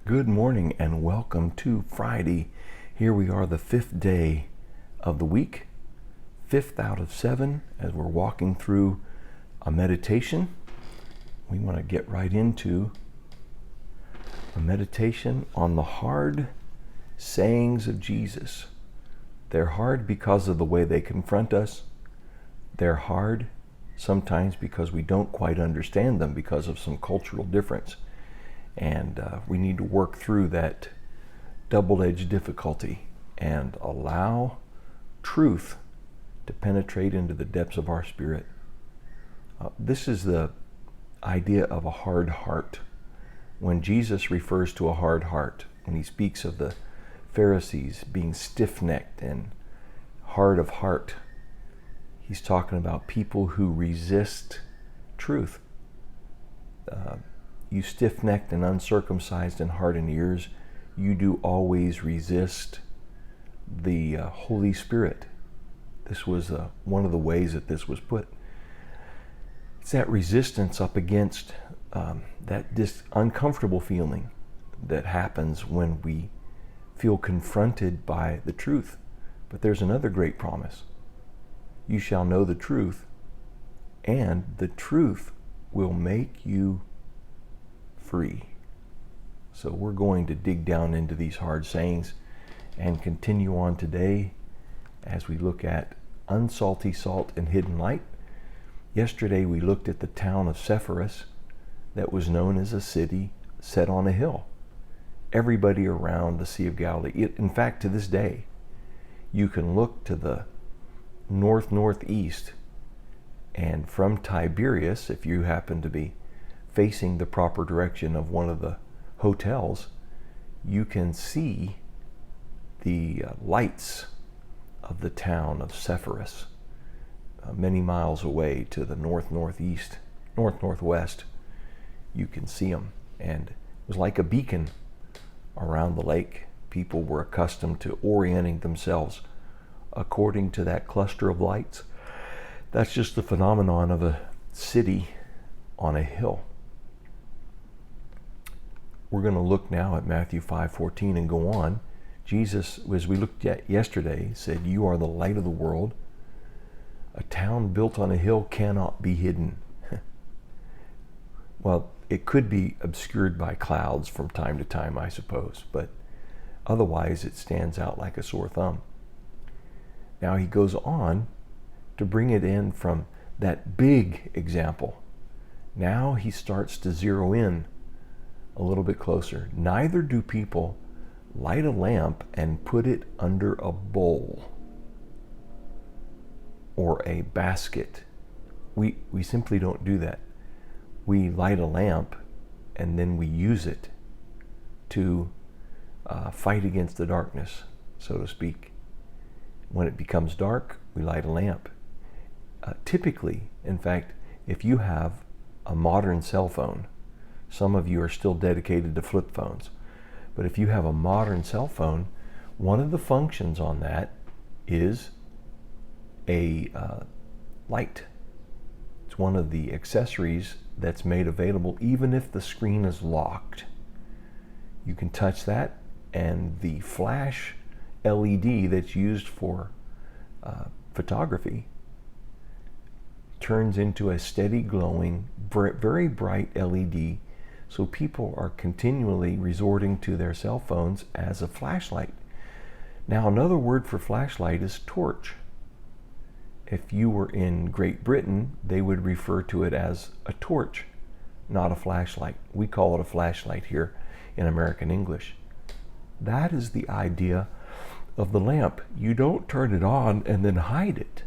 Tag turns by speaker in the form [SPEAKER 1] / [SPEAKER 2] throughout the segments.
[SPEAKER 1] Good morning and welcome to Friday. Here we are, the fifth day of the week, fifth out of 7, as we're walking through a meditation. We want to get right into a meditation on the hard sayings of Jesus. They're hard because of the way they confront us. They're hard sometimes because we don't quite understand them because of some cultural difference. And we need to work through that double-edged difficulty and allow truth to penetrate into the depths of our spirit. This is the idea of a hard heart. When Jesus refers to a hard heart, when he speaks of the Pharisees being stiff-necked and hard of heart, he's talking about people who resist truth. You stiff-necked and uncircumcised in heart and ears, you do always resist the Holy Spirit. This was one of the ways that this was put. It's that resistance up against this uncomfortable feeling that happens when we feel confronted by the truth. But there's another great promise. You shall know the truth, and the truth will make you free. So we're going to dig down into these hard sayings and continue on today as we look at unsalty salt and hidden light. Yesterday we looked at the town of Sepphoris that was known as a city set on a hill. Everybody around the Sea of Galilee, in fact to this day, you can look to the northeast, and from Tiberias, if you happen to be facing the proper direction of one of the hotels, you can see the lights of the town of Sepphoris many miles away to the northwest. You can see them, and it was like a beacon around the lake. People were accustomed to orienting themselves according to that cluster of lights. That's just the phenomenon of a city on a hill. We're going to look now at Matthew 5:14 and go on. Jesus, as we looked at yesterday, said, "You are the light of the world. A town built on a hill cannot be hidden." Well, it could be obscured by clouds from time to time, I suppose, but otherwise it stands out like a sore thumb. Now he goes on to bring it in from that big example. Now he starts to zero in a little bit closer. Neither do people light a lamp and put it under a bowl or a basket. We simply don't do that. We light a lamp and then we use it to fight against the darkness, so to speak. When it becomes dark, we light a lamp. Typically, in fact, if you have a modern cell phone, some of you are still dedicated to flip phones, but if you have a modern cell phone, one of the functions on that is a light. It's one of the accessories that's made available even if the screen is locked. You can touch that, and the flash LED that's used for photography turns into a steady glowing, very bright LED. So people are continually resorting to their cell phones as a flashlight. Now, another word for flashlight is torch. If you were in Great Britain, they would refer to it as a torch, not a flashlight. We call it a flashlight here in American English. That is the idea of the lamp. You don't turn it on and then hide it.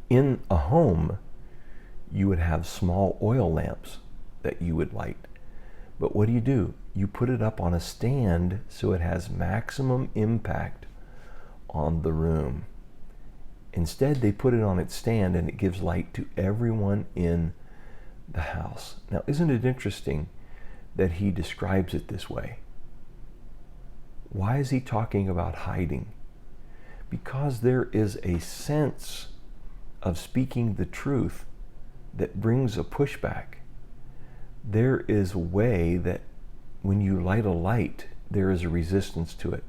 [SPEAKER 1] In a home, you would have small oil lamps that you would light. But what do? You put it up on a stand so it has maximum impact on the room. Instead, they put it on its stand and it gives light to everyone in the house. Now, isn't it interesting that he describes it this way? Why is he talking about hiding? Because there is a sense of speaking the truth that brings a pushback. There is a way that when you light a light, there is a resistance to it.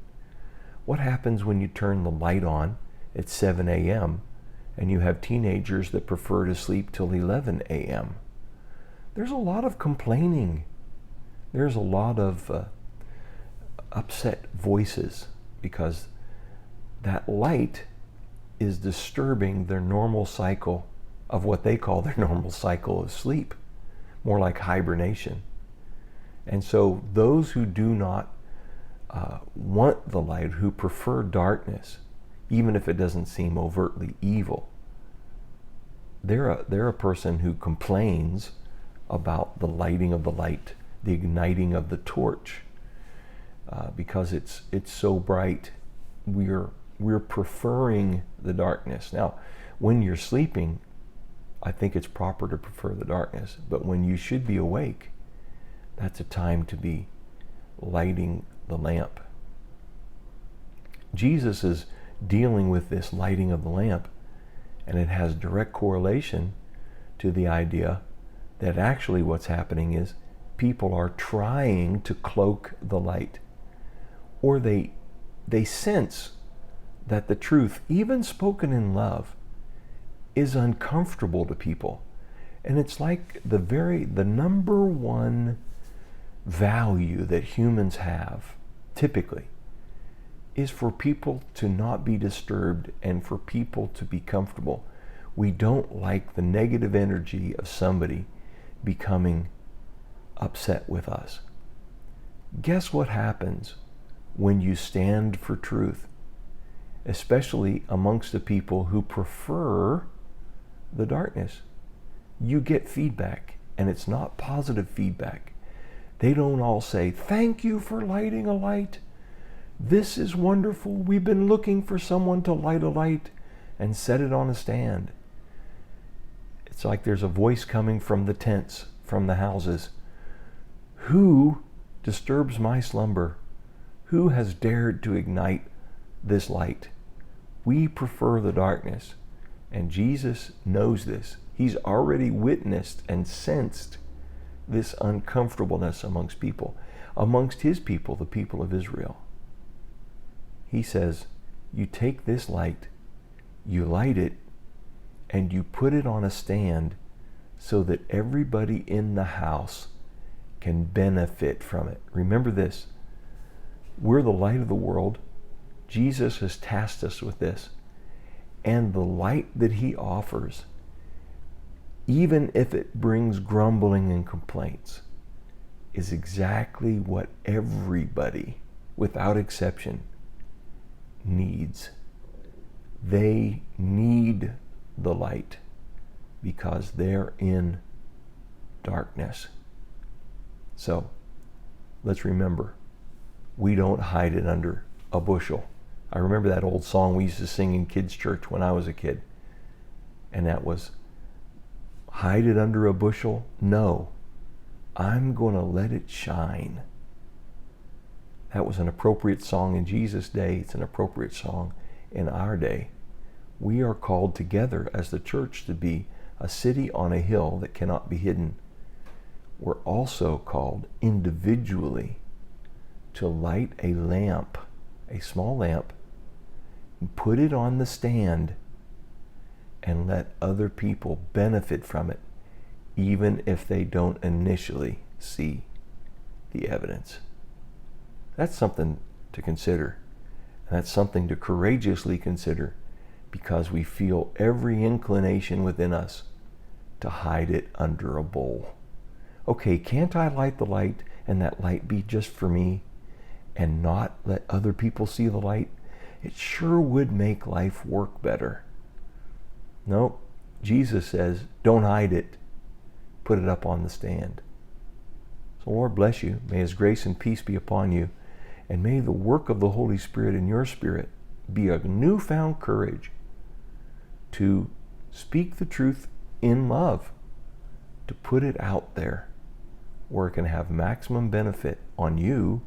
[SPEAKER 1] What happens when you turn the light on at 7 a.m. and you have teenagers that prefer to sleep till 11 a.m.? There's a lot of complaining. There's a lot of upset voices because that light is disturbing their normal cycle of what they call their normal cycle of sleep, more like hibernation. And so those who do not want the light, who prefer darkness, even if it doesn't seem overtly evil, they're a person who complains about the lighting of the light, the igniting of the torch, because it's so bright. We're preferring the darkness. Now, when you're sleeping, I think it's proper to prefer the darkness, but when you should be awake, that's a time to be lighting the lamp. Jesus is dealing with this lighting of the lamp, and it has direct correlation to the idea that actually what's happening is people are trying to cloak the light, or they sense that the truth, even spoken in love, is uncomfortable to people. And it's like the number one value that humans have, typically, is for people to not be disturbed and for people to be comfortable. We don't like the negative energy of somebody becoming upset with us. Guess what happens when you stand for truth, especially amongst the people who prefer the darkness? You get feedback, and it's not positive feedback. They don't all say, "Thank you for lighting a light. This is wonderful. We've been looking for someone to light a light and set it on a stand." It's like there's a voice coming from the tents, from the houses. Who disturbs my slumber? Who has dared to ignite this light? We prefer the darkness, and Jesus knows this. He's already witnessed and sensed this uncomfortableness amongst people, amongst his people, the people of Israel. He says, you take this light, you light it, and you put it on a stand so that everybody in the house can benefit from it. Remember this, we're the light of the world. Jesus has tasked us with this. And the light that he offers, even if it brings grumbling and complaints, is exactly what everybody, without exception, needs. They need the light because they're in darkness. So let's remember, we don't hide it under a bushel. I remember that old song we used to sing in kids' church when I was a kid. And that was, hide it under a bushel? No, I'm going to let it shine. That was an appropriate song in Jesus' day. It's an appropriate song in our day. We are called together as the church to be a city on a hill that cannot be hidden. We're also called individually to light a lamp, a small lamp, and put it on the stand and let other people benefit from it, even if they don't initially see the evidence. That's something to consider. And that's something to courageously consider, because we feel every inclination within us to hide it under a bowl. Okay, can't I light the light and that light be just for me and not let other people see the light? It sure would make life work better. No, Jesus says, don't hide it. Put it up on the stand. So Lord bless you. May his grace and peace be upon you. And may the work of the Holy Spirit in your spirit be a newfound courage to speak the truth in love, to put it out there where it can have maximum benefit on you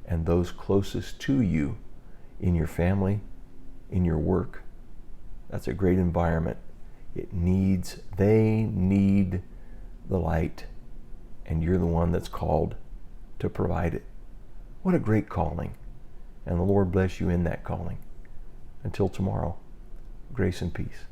[SPEAKER 1] and those closest to you in your family, in your work. That's a great environment. They need the light, and you're the one that's called to provide it. What a great calling. And the Lord bless you in that calling. Until tomorrow, grace and peace.